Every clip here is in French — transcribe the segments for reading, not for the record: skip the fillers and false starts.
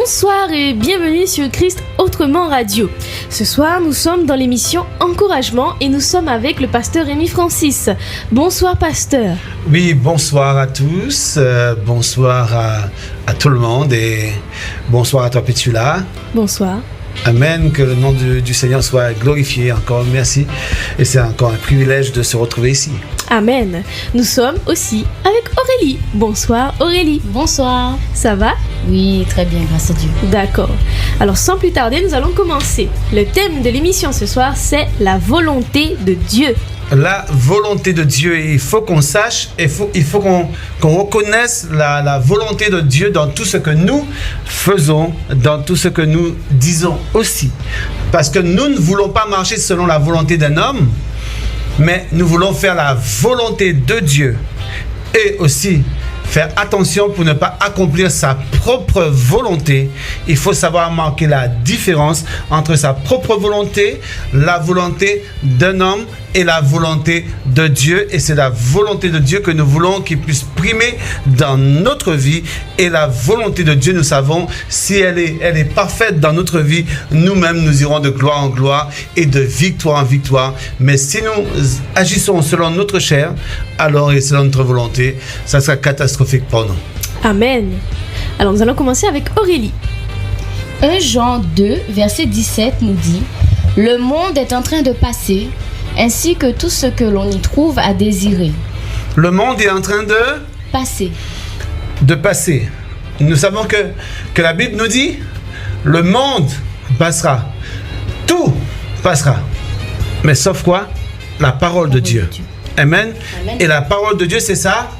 Bonsoir et bienvenue sur Christ Autrement Radio. Ce soir, nous sommes dans l'émission Encouragement et nous sommes avec le pasteur Rémi Francis. Bonsoir pasteur. Oui, bonsoir à tous, bonsoir à tout le monde et bonsoir à toi Pétula. Bonsoir. Amen, que le nom du Seigneur soit glorifié encore, merci. Et c'est encore un privilège de se retrouver ici. Amen. Nous sommes aussi avec Aurélie. Bonsoir Aurélie. Bonsoir. Ça va? Oui, très bien, grâce à Dieu. D'accord. Alors sans plus tarder, nous allons commencer. Le thème de l'émission ce soir, c'est la volonté de Dieu. La volonté de Dieu, il faut qu'on sache, il faut qu'on reconnaisse la volonté de Dieu dans tout ce que nous faisons, dans tout ce que nous disons aussi. Parce que nous ne voulons pas marcher selon la volonté d'un homme, mais nous voulons faire la volonté de Dieu et aussi faire attention pour ne pas accomplir sa propre volonté. Il faut savoir marquer la différence entre sa propre volonté, la volonté d'un homme et la volonté de Dieu. Et c'est la volonté de Dieu que nous voulons qu'il puisse primer dans notre vie. Et la volonté de Dieu, nous savons, si elle est parfaite dans notre vie, nous-mêmes, nous irons de gloire en gloire et de victoire en victoire. Mais si nous agissons selon notre chair, alors et selon notre volonté, ça sera catastrophique pour nous. Amen. Alors nous allons commencer avec Aurélie. 1 Jean 2, verset 17 nous dit « Le monde est en train de passer, ainsi que tout ce que l'on y trouve à désirer. » Le monde est en train de passer. Nous savons que la Bible nous dit le monde passera. Tout passera. Mais sauf quoi? La parole de Dieu. Amen. Amen. Et la parole de Dieu, c'est sa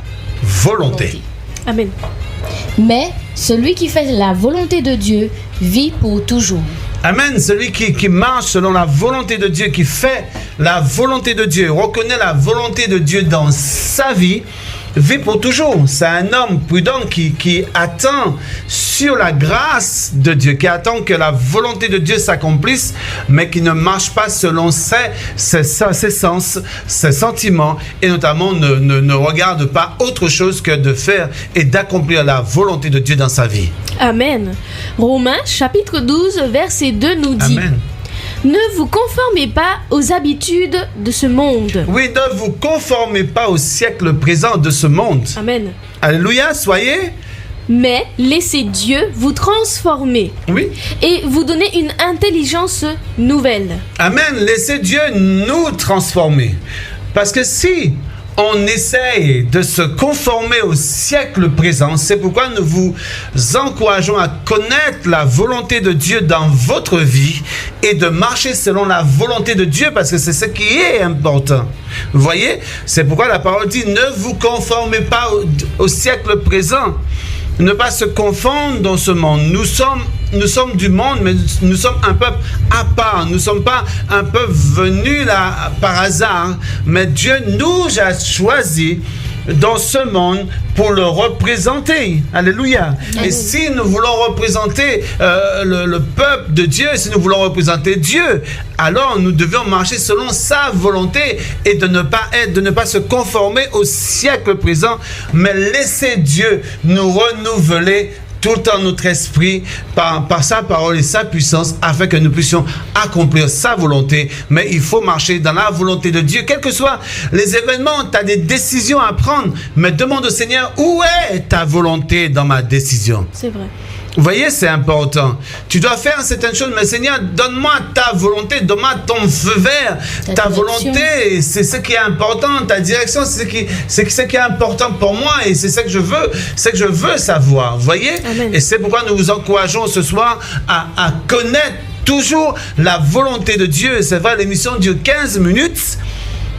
volonté. Amen. Mais celui qui fait la volonté de Dieu vit pour toujours. Amen. Celui qui marche selon la volonté de Dieu, qui fait la volonté de Dieu, reconnaît la volonté de Dieu dans sa vie, vit pour toujours. C'est un homme prudent qui attend sur la grâce de Dieu, qui attend que la volonté de Dieu s'accomplisse, mais qui ne marche pas selon ses sens, ses sentiments, et notamment ne regarde pas autre chose que de faire et d'accomplir la volonté de Dieu dans sa vie. Amen. Romains chapitre 12, verset 2 nous dit Amen. Ne vous conformez pas aux habitudes de ce monde. Oui, ne vous conformez pas au siècle présent de ce monde. Amen. Alléluia, soyez. Mais laissez Dieu vous transformer. Oui. Et vous donner une intelligence nouvelle. Amen. Laissez Dieu nous transformer. Parce que si on essaye de se conformer au siècle présent, c'est pourquoi nous vous encourageons à connaître la volonté de Dieu dans votre vie et de marcher selon la volonté de Dieu, parce que c'est ce qui est important. Vous voyez, c'est pourquoi la parole dit ne vous conformez pas au siècle présent. Ne pas se confondre dans ce monde. Nous sommes du monde, mais nous sommes un peuple à part. Nous ne sommes pas un peuple venu là par hasard, mais Dieu nous a choisis dans ce monde pour le représenter. Alléluia. Et si nous voulons représenter le peuple de Dieu, si nous voulons représenter Dieu, alors nous devons marcher selon sa volonté et de ne pas se conformer au siècle présent, mais laisser Dieu nous renouveler tout en notre esprit par sa parole et sa puissance, afin que nous puissions accomplir sa volonté. Mais il faut marcher dans la volonté de Dieu. Quels que soient les événements, tu as des décisions à prendre, mais demande au Seigneur, où est ta volonté dans ma décision? C'est vrai. Vous voyez, c'est important. Tu dois faire certaines choses, mais Seigneur, donne-moi ta volonté, donne-moi ton feu vert. Ta volonté, c'est ce qui est important. Ta direction, c'est ce qui est important pour moi, et c'est ce que je veux savoir. Vous voyez? Amen. Et c'est pourquoi nous vous encourageons ce soir à connaître toujours la volonté de Dieu. C'est vrai, l'émission dure 15 minutes.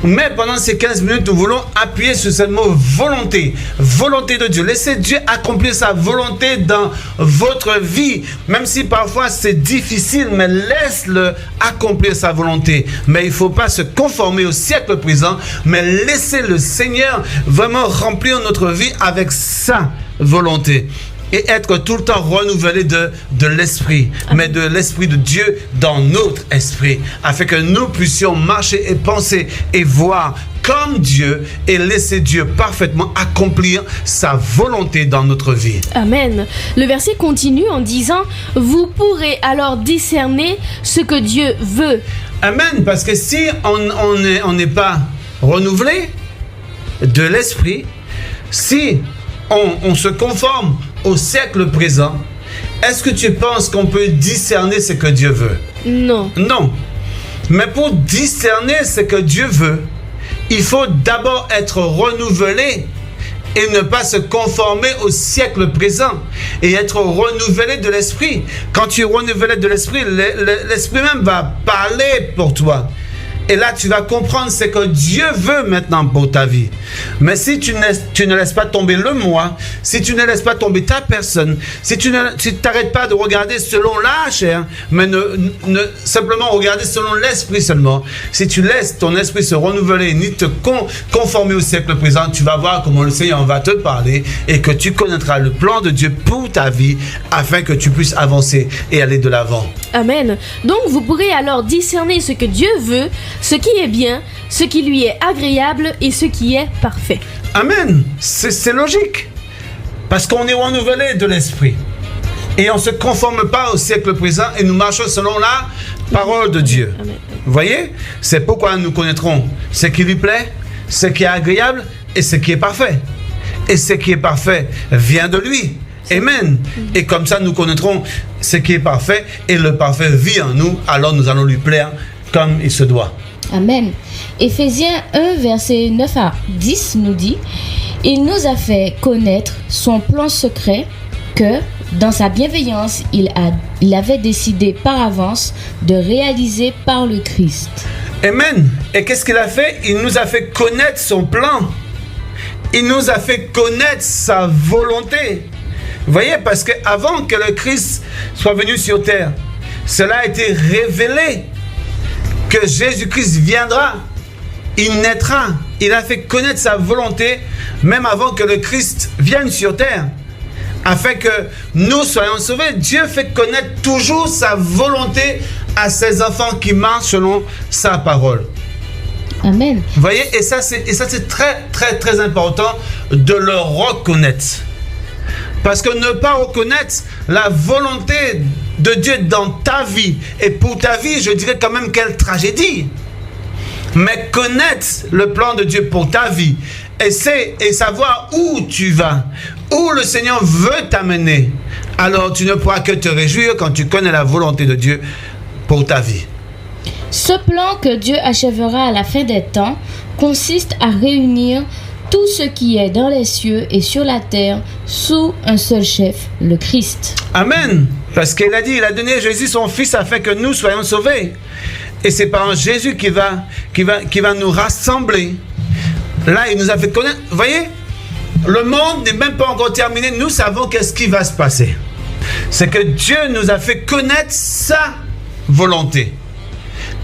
Mais pendant ces 15 minutes, nous voulons appuyer sur ce mot volonté. Volonté de Dieu. Laissez Dieu accomplir sa volonté dans votre vie. Même si parfois c'est difficile, mais laisse-le accomplir sa volonté. Mais il ne faut pas se conformer au siècle présent, mais laissez le Seigneur vraiment remplir notre vie avec sa volonté. et être tout le temps renouvelé de l'esprit, mais de l'esprit de Dieu dans notre esprit, afin que nous puissions marcher et penser et voir comme Dieu et laisser Dieu parfaitement accomplir sa volonté dans notre vie. Amen. Le verset continue en disant « Vous pourrez alors discerner ce que Dieu veut. » Amen, parce que si on n'est pas renouvelé de l'esprit, si on se conforme au siècle présent, est-ce que tu penses qu'on peut discerner ce que Dieu veut? Non. Non. Mais pour discerner ce que Dieu veut, il faut d'abord être renouvelé et ne pas se conformer au siècle présent et être renouvelé de l'esprit. Quand tu es renouvelé de l'esprit, l'esprit même va parler pour toi. Et là, tu vas comprendre ce que Dieu veut maintenant pour ta vie. Mais si tu ne laisses pas tomber le moi, si tu ne laisses pas tomber ta personne, si tu n'arrêtes pas de regarder selon la chair, mais ne simplement regarder selon l'esprit seulement, si tu laisses ton esprit se renouveler, ni te conformer au siècle présent, tu vas voir comment le Seigneur va te parler et que tu connaîtras le plan de Dieu pour ta vie afin que tu puisses avancer et aller de l'avant. Amen. Donc vous pourrez alors discerner ce que Dieu veut, ce qui est bien, ce qui lui est agréable et ce qui est parfait. Amen. C'est logique. Parce qu'on est renouvelé de l'esprit. Et on ne se conforme pas au siècle présent et nous marchons selon la parole de Dieu. Amen. Vous voyez? C'est pourquoi nous connaîtrons ce qui lui plaît, ce qui est agréable et ce qui est parfait. Et ce qui est parfait vient de lui. Amen. Et comme ça, nous connaîtrons ce qui est parfait et le parfait vit en nous. Alors nous allons lui plaire comme il se doit. Amen. Éphésiens 1, verset 9 à 10 nous dit « Il nous a fait connaître son plan secret que, dans sa bienveillance, il avait décidé par avance de réaliser par le Christ. » Amen. Et qu'est-ce qu'il a fait? Il nous a fait connaître son plan. Il nous a fait connaître sa volonté. Vous voyez, parce qu'avant que le Christ soit venu sur terre, cela a été révélé que Jésus-Christ viendra, il naîtra. Il a fait connaître sa volonté même avant que le Christ vienne sur terre, afin que nous soyons sauvés. Dieu fait connaître toujours sa volonté à ses enfants qui marchent selon sa parole. Amen. Vous voyez, et ça c'est très très très important de le reconnaître. Parce que ne pas reconnaître la volonté de Dieu dans ta vie, et pour ta vie, je dirais quand même quelle tragédie. Mais connaître le plan de Dieu pour ta vie, et savoir où tu vas, où le Seigneur veut t'amener, alors tu ne pourras que te réjouir quand tu connais la volonté de Dieu pour ta vie. Ce plan que Dieu achèvera à la fin des temps consiste à réunir tout ce qui est dans les cieux et sur la terre sous un seul chef, le Christ. Amen. Parce qu'il a dit, il a donné Jésus son Fils afin que nous soyons sauvés. Et c'est par Jésus qui va nous rassembler. Là, il nous a fait connaître. Vous voyez, le monde n'est même pas encore terminé. Nous savons qu'est-ce qui va se passer. C'est que Dieu nous a fait connaître sa volonté.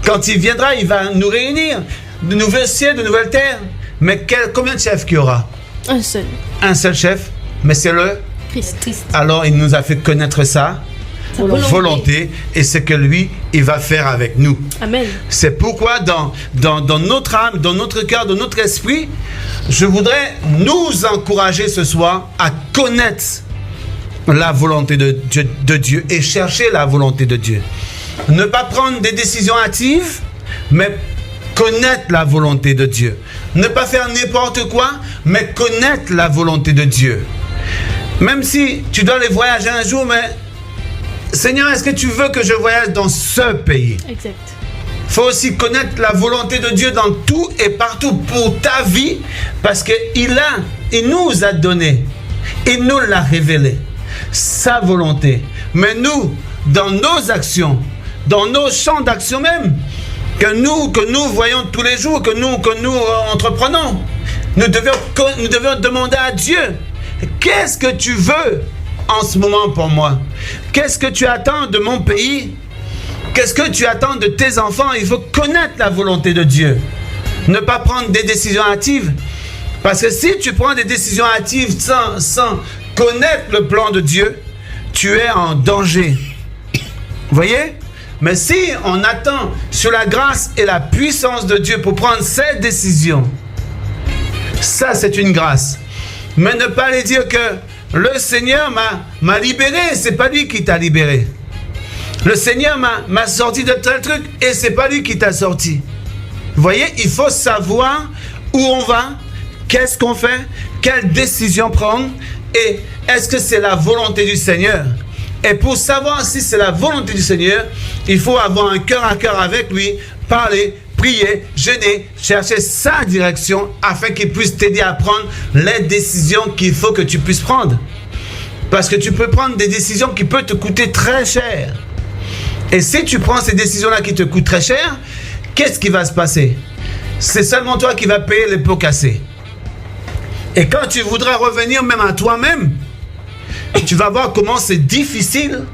Quand il viendra, il va nous réunir. De nouveaux cieux, de nouvelles terres. Mais combien de chefs qu'il y aura? Un seul. Un seul chef, mais c'est le Christ. Alors il nous a fait connaître sa volonté et ce que lui, il va faire avec nous. Amen. C'est pourquoi dans notre âme, dans notre cœur, dans notre esprit, je voudrais nous encourager ce soir à connaître la volonté de Dieu et chercher la volonté de Dieu. Ne pas prendre des décisions hâtives, mais connaître la volonté de Dieu. Ne pas faire n'importe quoi, mais connaître la volonté de Dieu. Même si tu dois aller voyager un jour, mais Seigneur, est-ce que tu veux que je voyage dans ce pays? Exact. Il faut aussi connaître la volonté de Dieu dans tout et partout pour ta vie, parce qu'il nous a donné, il nous l'a révélé, sa volonté. Mais nous, dans nos actions, dans nos champs d'action même, que nous voyons tous les jours, que nous entreprenons, nous devons demander à Dieu, qu'est-ce que tu veux en ce moment pour moi? Qu'est-ce que tu attends de mon pays? Qu'est-ce que tu attends de tes enfants? Il faut connaître la volonté de Dieu. Ne pas prendre des décisions hâtives. Parce que si tu prends des décisions hâtives sans connaître le plan de Dieu, tu es en danger. Vous voyez? Mais si on attend sur la grâce et la puissance de Dieu pour prendre cette décision, ça c'est une grâce. Mais ne pas aller dire que le Seigneur m'a libéré, c'est pas lui qui t'a libéré. Le Seigneur m'a sorti de tel truc et c'est pas lui qui t'a sorti. Vous voyez, il faut savoir où on va, qu'est-ce qu'on fait, quelle décision prendre et est-ce que c'est la volonté du Seigneur. Et pour savoir si c'est la volonté du Seigneur, il faut avoir un cœur à cœur avec lui, parler, prier, jeûner, chercher sa direction afin qu'il puisse t'aider à prendre les décisions qu'il faut que tu puisses prendre. Parce que tu peux prendre des décisions qui peuvent te coûter très cher. Et si tu prends ces décisions-là qui te coûtent très cher, qu'est-ce qui va se passer? C'est seulement toi qui vas payer les pots cassés. Et quand tu voudras revenir même à toi-même, tu vas voir comment c'est difficile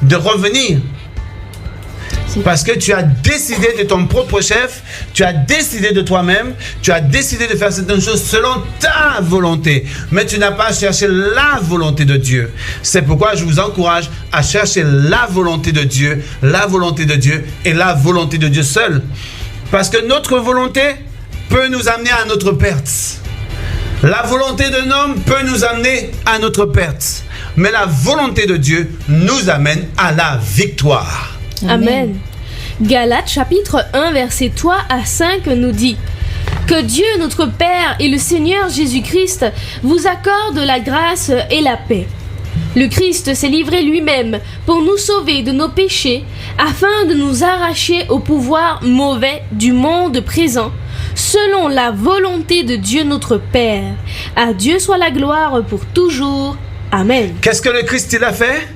de revenir. Parce que tu as décidé de ton propre chef, tu as décidé de toi-même, tu as décidé de faire certaines choses selon ta volonté. Mais tu n'as pas cherché la volonté de Dieu. C'est pourquoi je vous encourage à chercher la volonté de Dieu, la volonté de Dieu et la volonté de Dieu seul. Parce que notre volonté peut nous amener à notre perte. La volonté d'un homme peut nous amener à notre perte. Mais la volonté de Dieu nous amène à la victoire. Amen. Galates chapitre 1 verset 3 à 5 nous dit: Que Dieu notre Père et le Seigneur Jésus-Christ vous accordent la grâce et la paix. Le Christ s'est livré lui-même pour nous sauver de nos péchés, afin de nous arracher au pouvoir mauvais du monde présent, selon la volonté de Dieu notre Père. À Dieu soit la gloire pour toujours. Amen. Qu'est-ce que le Christ il a fait?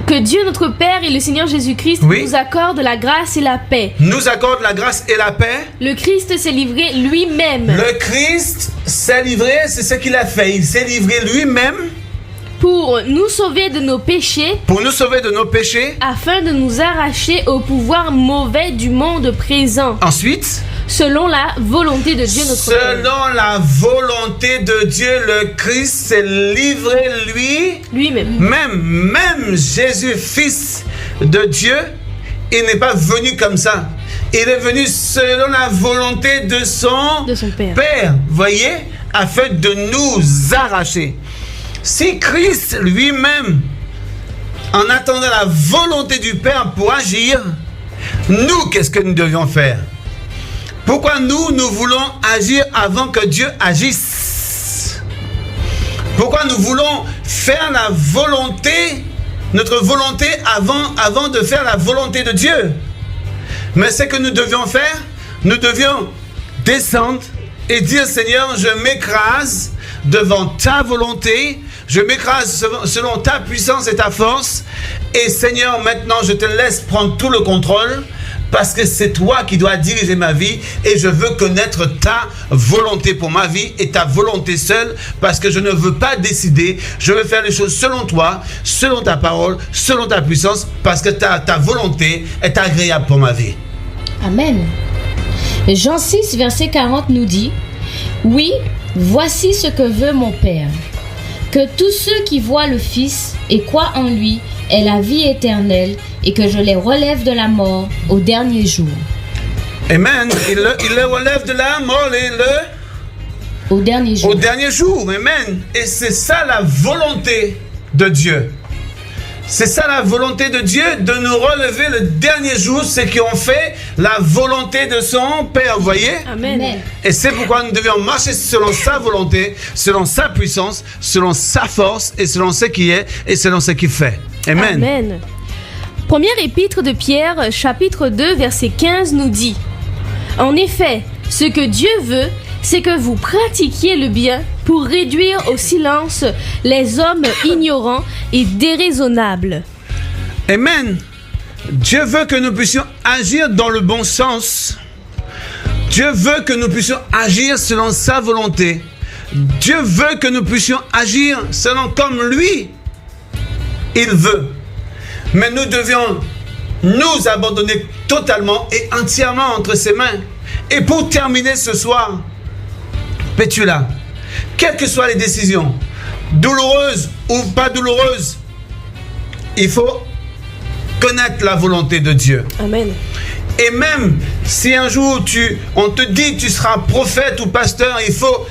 Que Dieu notre Père et le Seigneur Jésus-Christ nous accordent la grâce et la paix. Nous accorde la grâce et la paix. Le Christ s'est livré lui-même. Le Christ s'est livré, c'est ce qu'il a fait. Il s'est livré lui-même. Pour nous sauver de nos péchés. Pour nous sauver de nos péchés. Afin de nous arracher au pouvoir mauvais du monde présent. Ensuite. Selon la volonté de Dieu notre Père. Selon la volonté de Dieu, le Christ s'est livré lui-même. Même Jésus, fils de Dieu, il n'est pas venu comme ça. Il est venu selon la volonté de son Père. Voyez, afin de nous arracher. Si Christ lui-même, en attendant la volonté du Père pour agir, nous, qu'est-ce que nous devions faire? Pourquoi nous voulons agir avant que Dieu agisse? Pourquoi nous voulons faire la volonté, notre volonté avant de faire la volonté de Dieu? Mais ce que nous devions faire, nous devions descendre et dire: Seigneur, je m'écrase devant ta volonté, je m'écrase selon ta puissance et ta force, et Seigneur, maintenant je te laisse prendre tout le contrôle. Parce que c'est toi qui dois diriger ma vie et je veux connaître ta volonté pour ma vie et ta volonté seule, parce que je ne veux pas décider, je veux faire les choses selon toi, selon ta parole, selon ta puissance, parce que ta volonté est agréable pour ma vie. Amen. Jean 6 verset 40 nous dit: Oui, voici ce que veut mon Père, que tous ceux qui voient le Fils et croient en lui aient la vie éternelle, et que je les relève de la mort au dernier jour. Amen. Il les relève de la mort au dernier jour. Au dernier jour. Amen. Et c'est ça la volonté de Dieu. C'est ça la volonté de Dieu, de nous relever le dernier jour, ceux qui ont fait la volonté de son Père, vous voyez? Amen. Et c'est pourquoi nous devions marcher selon sa volonté, selon sa puissance, selon sa force, et selon ce qui est, et selon ce qu'il fait. Amen. Amen. Première épître de Pierre, chapitre 2, verset 15 nous dit: En effet, ce que Dieu veut, c'est que vous pratiquiez le bien pour réduire au silence les hommes ignorants et déraisonnables. Amen. Dieu veut que nous puissions agir dans le bon sens. Dieu veut que nous puissions agir selon sa volonté. Dieu veut que nous puissions agir selon comme lui, il veut. Mais nous devions nous abandonner totalement et entièrement entre ses mains. Et pour terminer ce soir, Pétula, quelles que soient les décisions, douloureuse ou pas douloureuse, il faut connaître la volonté de Dieu. Amen. Et même si un jour on te dit que tu seras prophète ou pasteur, il faut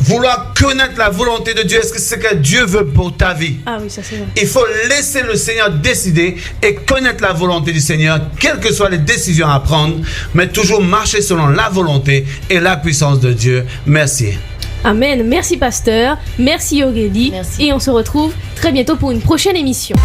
vouloir connaître la volonté de Dieu. Est-ce que c'est ce que Dieu veut pour ta vie? Ah oui, ça c'est vrai. Il faut laisser le Seigneur décider et connaître la volonté du Seigneur, quelles que soient les décisions à prendre, mais toujours marcher selon la volonté et la puissance de Dieu. Merci. Amen. Merci pasteur. Merci Aurélie. Merci. Et on se retrouve très bientôt pour une prochaine émission.